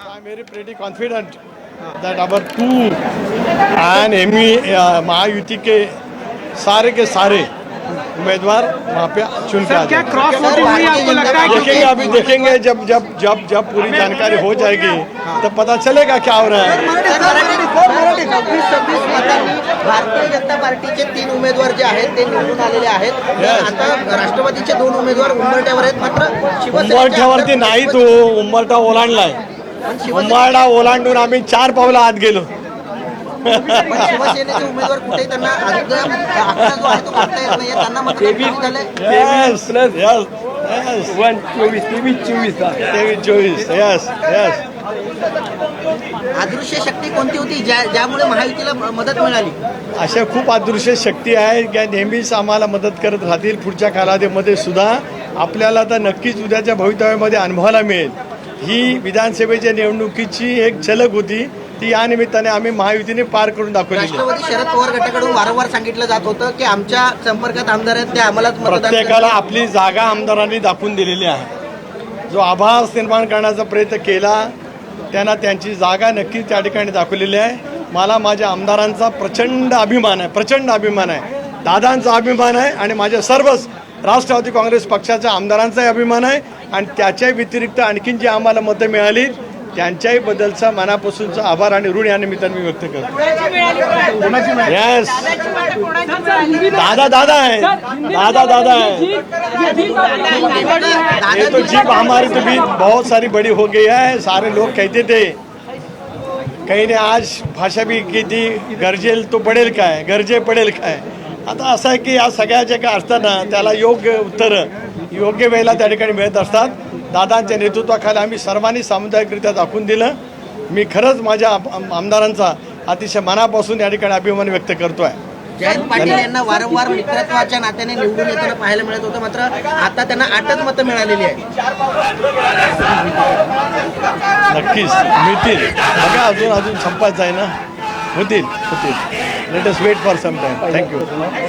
I'm very pretty confident that our two and एमी महायुति के सारे उम्मीदवार वहाँ पे चुन के आ क्या जाएंगे। क्रॉस वोटिंग हुई आपको लगता है? देखेंगे, अभी देखेंगे जब पूरी जानकारी हो जाएगी तब पता चलेगा क्या हो रहा है। 26 मतांनी भारतीय जनता पार्टीचे 3 उमेदवार जे आहेत ते निवडून आलेले आहेत. आता राष्ट्रवादीचे 2 उमेदवार उंबरठ्यावर आहेत. मात्र उंबरठ्यावरती नाही, तो उंबरठा ओलांडलाय. उंबरठा ओलांडून आम्ही 4 पावलं आत गेलो. शिवसेनेचे उमेदवार कुठेही त्यांना आकडा जो आहे तो करता येत नाहीये. त्यांना मतदान झालंय. 23-24 यस. अदृश्य शक्ती कोणती होती ज्यामुळे महायुतीला मदत मिळाली? अशा खूप अदृश्य शक्ती आहेत ज्या नेहमीच आम्हाला मदत करत राहतील. पुढच्या कालावधीमध्ये सुद्धा आपल्याला तर नक्कीच उद्याच्या भवितव्यामध्ये अनुभवायला मिळेल. ही विधानसभेच्या निवडणुकीची एक झलक होती, ती या निमित्ताने आम्ही महायुतीने पार करून दाखवली. राष्ट्रवादी शरद पवार गटाकडून वारंवार सांगितलं जात होतं की आमच्या संपर्कात आमदार आहेत ते आम्हालाच मतदान प्रत्येकाला आपली जागा आमदारांनी दाखवून दिलेली आहे. जो आभास निर्माण करण्याचा प्रयत्न केला त्यांना त्यांची जागा नक्कीच त्या ठिकाणी दाखवलेली आहे. मला माझ्या आमदारांचा प्रचंड अभिमान आहे. दादांचा अभिमान आहे आणि माझ्या सर्वच राष्ट्रवादी काँग्रेस पक्षाच्या आमदारांचाही अभिमान आहे. आणि त्याच्या व्यतिरिक्त आणखीन जी आम्हाला मतं मिळाली त्यांच्याही बद्दलचा मनापासूनचा आभार आणि ऋण या निमित्ताने मी व्यक्त करतो. यस, दादा है. ये तो जीप हमारी तो भी बहुत सारी बड़ी हो गई है. सारे लोग कहते थे, काही ने आज भाषा भी की थी, गरजेल तो पडेल काय, गरजे पडेल काय. आता असं आहे की या सगळ्या ज्या काय असताना त्याला योग्य उत्तर योग्य वेळेला त्या ठिकाणी मिळत असतात. दादांच्या नेतृत्वाखाली आम्ही सर्वांनी सामुदायिकरित्या दाखवून दिलं. मी खरंच माझ्या आमदारांचा अतिशय मनापासून या ठिकाणी अभिमान व्यक्त करतोय. जयंत पाटील यांना वारंवार मित्रत्वाच्या नात्याने निवडून येताना पाहायला मिळत होतं, मात्र आता त्यांना 8च मतं मिळालेली आहेत. नक्कीच मिळतील. बघा, अजून संपायचं आहे ना. होतील. Let us wait for some time. Thank you.